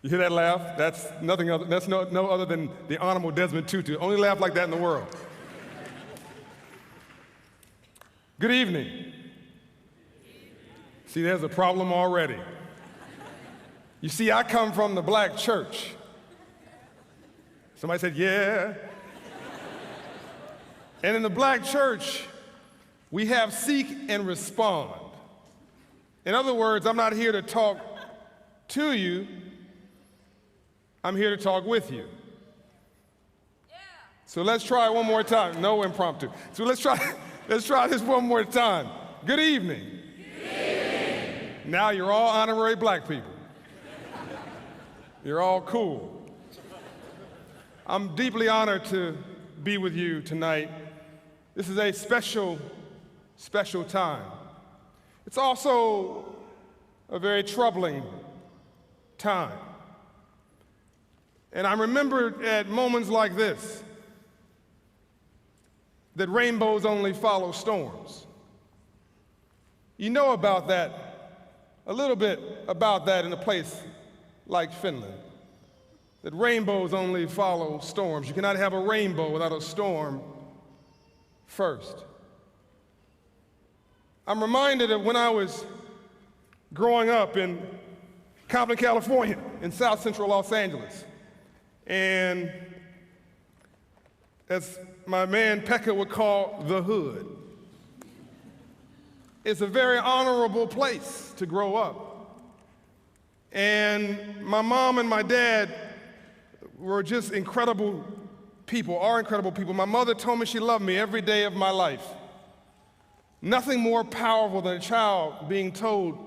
You hear that laugh? That's nothing other, that's no other than the Honorable Desmond Tutu. Only laugh like that in the world. Good evening. See, there's a problem already. You see, I come from the black church. Somebody said, yeah. And in the black church, we have seek and respond. In other words, I'm not here to talk to you. I'm here to talk with you. Yeah. So let's try it one more time. No impromptu. So let's try this one more time. Good evening. Good evening. Now you're all honorary black people. You're all cool. I'm deeply honored to be with you tonight. This is a special, special time. It's also a very troubling time. And I remember at moments like this that rainbows only follow storms. You know about that, a little bit about that in a place like Finland, that rainbows only follow storms. You cannot have a rainbow without a storm first. I'm reminded of when I was growing up in Compton, California, in South Central Los Angeles. And as my man Pekka would call the hood, it's a very honorable place to grow up. And my mom and my dad were just incredible people, are incredible people. My mother told me she loved me every day of my life. Nothing more powerful than a child being told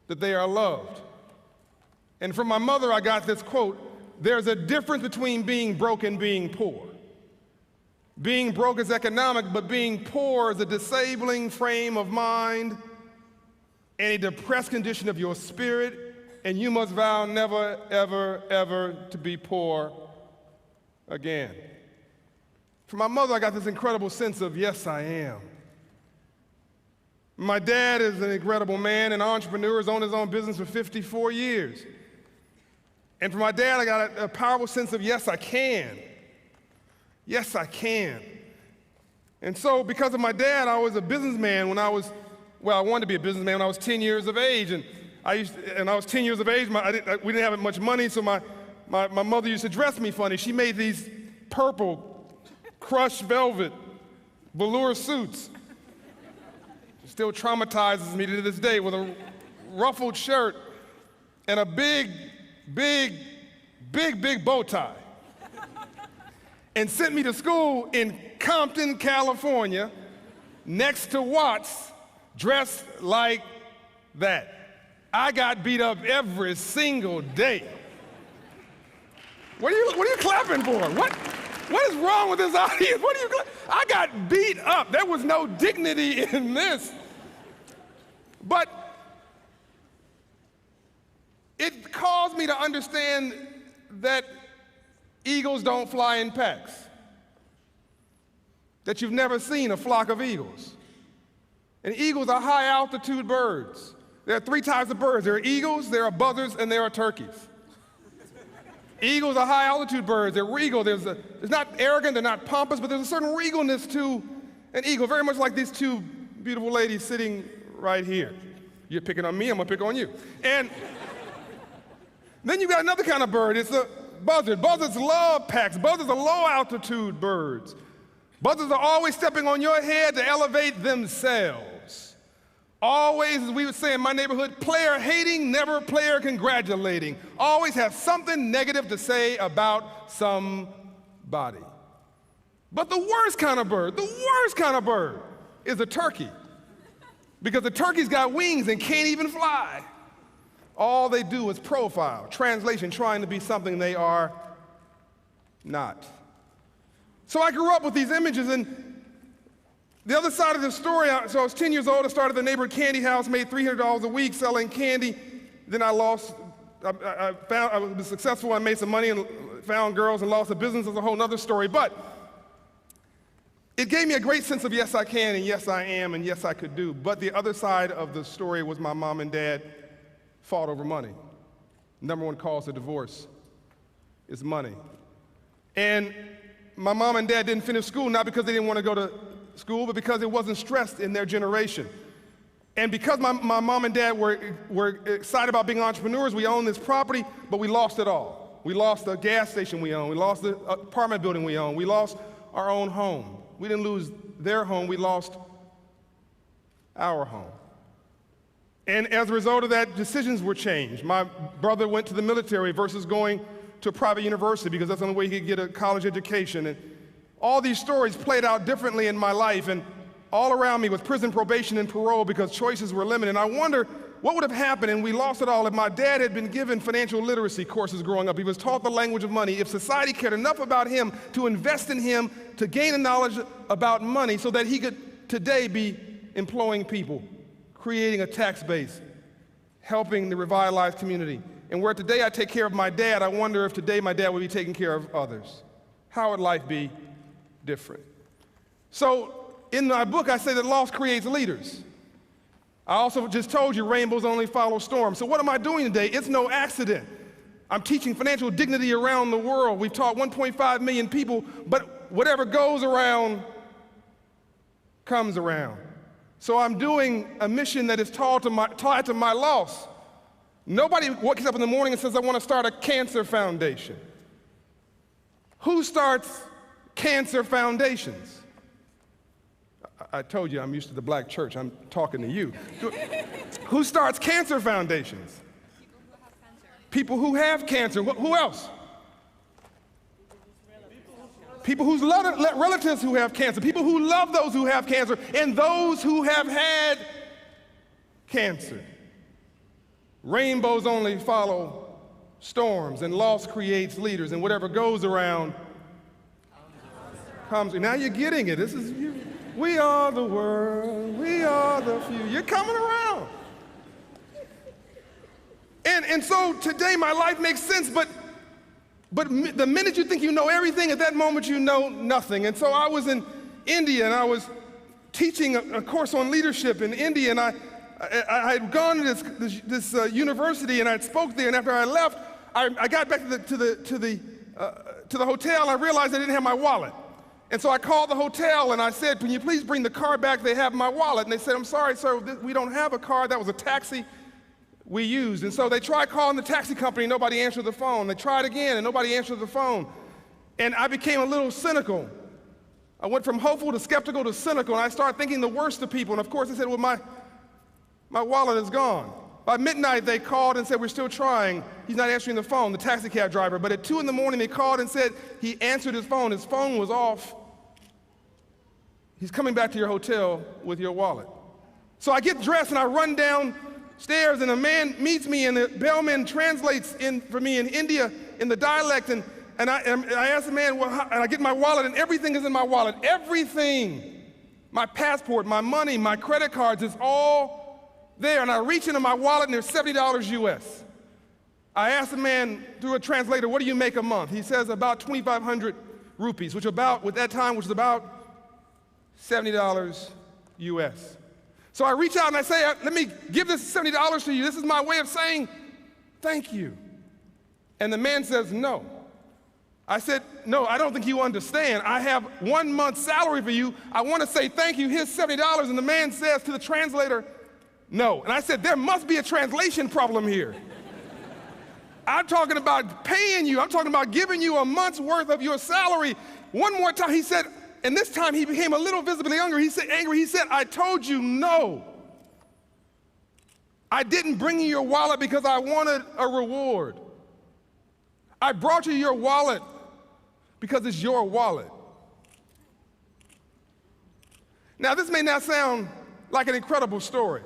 that they are loved. And from my mother, I got this quote: there's a difference between being broke and being poor. Being broke is economic, but being poor is a disabling frame of mind and a depressed condition of your spirit, and you must vow never, ever, ever to be poor again. From my mother, I got this incredible sense of, yes, I am. My dad is an incredible man, an entrepreneur, has owned his own business for 54 years. And from my dad, I got a powerful sense of, yes, I can. Yes, I can. And so because of my dad, I was a businessman when I wanted to be a businessman when I was 10 years of age. And I was 10 years of age, we didn't have much money, so my mother used to dress me funny. She made these purple, crushed velvet, velour suits. It still traumatizes me to this day, with a ruffled shirt and a big bow tie. And sent me to school in Compton, California, next to Watts, dressed like that. I got beat up every single day. What are you clapping for? What is wrong with this audience? I got beat up. There was no dignity in this. But it caused me to understand that eagles don't fly in packs, that you've never seen a flock of eagles. And eagles are high-altitude birds. There are three types of birds. There are eagles, there are buzzards, and there are turkeys. Eagles are high-altitude birds. They're regal. They're not arrogant, they're not pompous, but there's a certain regalness to an eagle, very much like these two beautiful ladies sitting right here. You're picking on me, I'm gonna pick on you. And then you got another kind of bird. It's a buzzard. Buzzards love packs. Buzzards are low-altitude birds. Buzzards are always stepping on your head to elevate themselves. Always, as we would say in my neighborhood, player hating, never player congratulating. Always have something negative to say about somebody. But the worst kind of bird is a turkey. Because the turkey's got wings and can't even fly. All they do is profile, translation, trying to be something they are not. So I grew up with these images, and the other side of the story, so I was 10 years old, I started the neighborhood candy house, made $300 a week selling candy. Then I was successful, I made some money and found girls and lost the business. Is a whole other story. But it gave me a great sense of yes, I can, and yes, I am, and yes, I could do. But the other side of the story was my mom and dad fought over money. Number one cause of divorce is money. And my mom and dad didn't finish school, not because they didn't want to go to school, but because it wasn't stressed in their generation. And because my mom and dad were excited about being entrepreneurs, we owned this property, but we lost it all. We lost the gas station we owned. We lost the apartment building we owned. We lost our own home. We didn't lose their home. We lost our home. And as a result of that, decisions were changed. My brother went to the military versus going to a private university because that's the only way he could get a college education. And all these stories played out differently in my life. And all around me was prison, probation, and parole because choices were limited. And I wonder what would have happened, and we lost it all, if my dad had been given financial literacy courses growing up. He was taught the language of money. If society cared enough about him to invest in him, to gain the knowledge about money so that he could today be employing people, creating a tax base, helping the revitalized community. And where today I take care of my dad, I wonder if today my dad would be taking care of others. How would life be different? So in my book, I say that loss creates leaders. I also just told you rainbows only follow storms. So what am I doing today? It's no accident. I'm teaching financial dignity around the world. We've taught 1.5 million people, but whatever goes around comes around. So I'm doing a mission that is tied to my loss. Nobody wakes up in the morning and says, I want to start a cancer foundation. Who starts cancer foundations? I told you I'm used to the black church. I'm talking to you. Who starts cancer foundations? People who have cancer. Who else? People whose relatives who have cancer. People who love those who have cancer and those who have had cancer. Rainbows only follow storms, and loss creates leaders, and whatever goes around comes. Now you're getting it. This is you. We are the world, we are the few. You're coming around. And so today my life makes sense, but the minute you think you know everything, at that moment you know nothing. And so I was in India, and I was teaching a course on leadership in India, and I had gone to this university, and I spoke there, and after I left, I got back to the hotel, and I realized I didn't have my wallet. And so I called the hotel and I said, can you please bring the card back? They have my wallet. And they said, I'm sorry, sir, we don't have a card. That was a taxi we used. And so they tried calling the taxi company, nobody answered the phone. They tried again and nobody answered the phone. And I became a little cynical. I went from hopeful to skeptical to cynical, and I started thinking the worst of people. And of course they said, well, my wallet is gone. By midnight they called and said, we're still trying. He's not answering the phone, the taxi cab driver. But at 2 in the morning they called and said he answered his phone. His phone was off. He's coming back to your hotel with your wallet. So I get dressed and I run downstairs, and a man meets me, and the bellman translates for me in India in the dialect, and I ask the man, well, and I get my wallet, and everything is in my wallet. Everything. My passport, my money, my credit cards, is all there. And I reach into my wallet and there's $70 US. I ask the man through a translator, what do you make a month? He says about 2,500 rupees, which at that time was about $70 US. So I reach out and I say, let me give this $70 to you. This is my way of saying thank you. And the man says, no. I said, no, I don't think you understand. I have 1 month's salary for you. I want to say thank you. Here's $70. And the man says to the translator, no. And I said, there must be a translation problem here. I'm talking about paying you. I'm talking about giving you a month's worth of your salary. One more time, he said, and this time he became a little visibly angry. He said, I told you no. I didn't bring you your wallet because I wanted a reward. I brought you your wallet because it's your wallet. Now, this may not sound like an incredible story,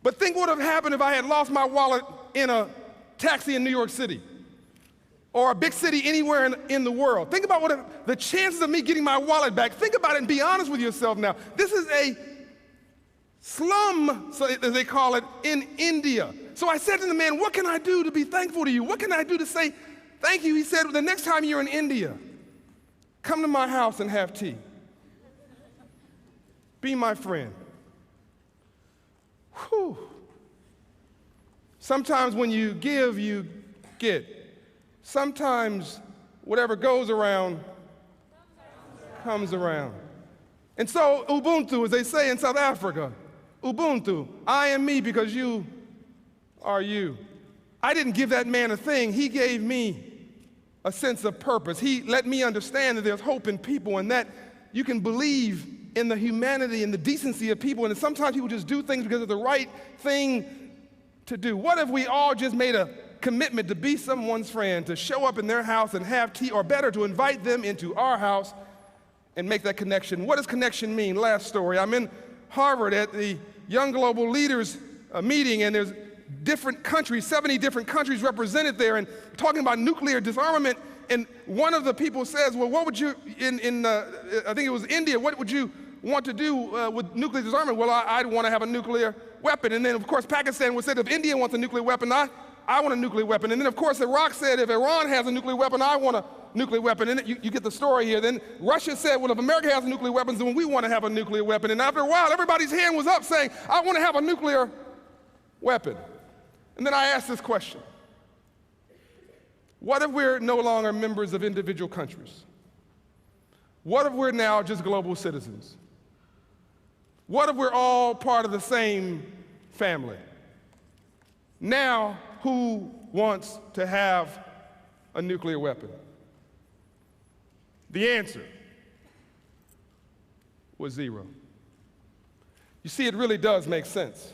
but think what would have happened if I had lost my wallet in a taxi in New York City or a big city anywhere in the world. Think about the chances of me getting my wallet back. Think about it and be honest with yourself now. This is a slum, so as they call it, in India. So I said to the man, what can I do to be thankful to you? What can I do to say thank you? He said, the next time you're in India, come to my house and have tea. Be my friend. Whew. Sometimes when you give, you get. Sometimes whatever goes around comes around. And so Ubuntu, as they say in South Africa, Ubuntu, I am me because you are you. I didn't give that man a thing. He gave me a sense of purpose. He let me understand that there's hope in people and that you can believe in the humanity and the decency of people, and that sometimes people just do things because it's the right thing to do. What if we all just made a commitment to be someone's friend, to show up in their house and have tea, or better, to invite them into our house and make that connection? What does connection mean? Last story. I'm in Harvard at the Young Global Leaders meeting, and there's different countries, 70 different countries represented there, and talking about nuclear disarmament. And one of the people says, well, what would you, I think it was India, what would you want to do with nuclear disarmament? Well, I'd want to have a nuclear weapon. And then, of course, Pakistan would say, if India wants a nuclear weapon, I want a nuclear weapon. And then, of course, Iraq said, if Iran has a nuclear weapon, I want a nuclear weapon. And you get the story here. Then Russia said, well, if America has nuclear weapons, then we want to have a nuclear weapon. And after a while, everybody's hand was up saying, I want to have a nuclear weapon. And then I asked this question. What if we're no longer members of individual countries? What if we're now just global citizens? What if we're all part of the same family? Now, who wants to have a nuclear weapon? The answer was zero. You see, it really does make sense,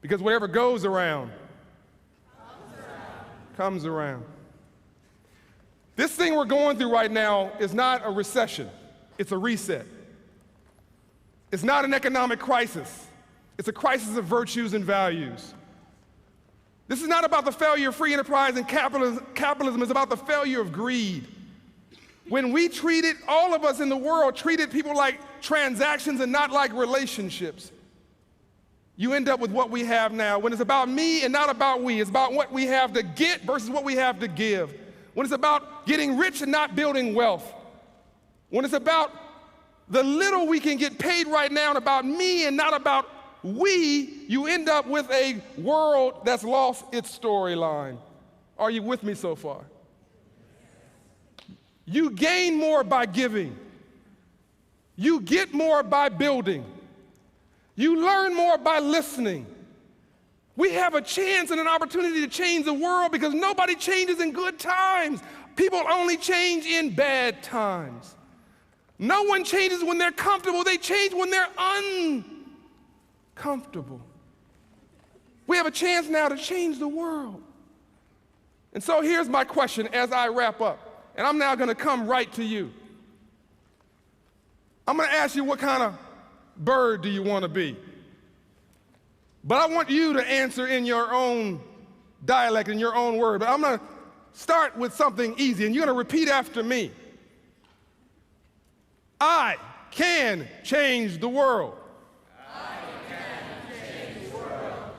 because whatever goes around comes around. This thing we're going through right now is not a recession, it's a reset. It's not an economic crisis, it's a crisis of virtues and values. This is not about the failure of free enterprise and capitalism, it's about the failure of greed. When we treated, all of us in the world treated people like transactions and not like relationships, you end up with what we have now. When it's about me and not about we, it's about what we have to get versus what we have to give. When it's about getting rich and not building wealth. When it's about the little we can get paid right now and about me and not about we, you end up with a world that's lost its storyline. Are you with me so far? You gain more by giving. You get more by building. You learn more by listening. We have a chance and an opportunity to change the world because nobody changes in good times. People only change in bad times. No one changes when they're comfortable. They change when they're uncomfortable. We have a chance now to change the world. And so here's my question as I wrap up, and I'm now going to come right to you. I'm going to ask you, what kind of bird do you want to be? But I want you to answer in your own dialect, in your own word. But I'm going to start with something easy, and you're going to repeat after me. I can change the world. I can change the world.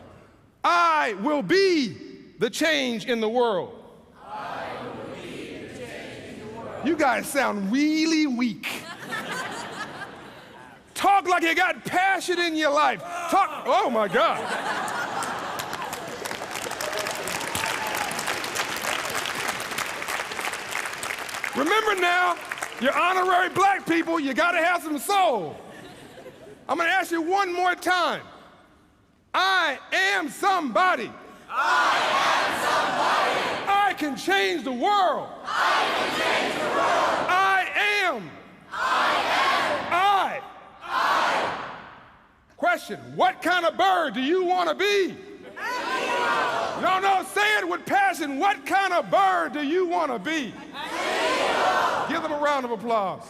I will be the change in the world. I will be the change in the world. You guys sound really weak. Talk like you got passion in your life. Talk, oh my God. Remember now, you're honorary black people, you gotta have some soul. I'm gonna ask you one more time. I am somebody. I am somebody. I can change the world. I can change the world. I am. Question, what kind of bird do you want to be? No, say it with passion. What kind of bird do you want to be? Give them a round of applause.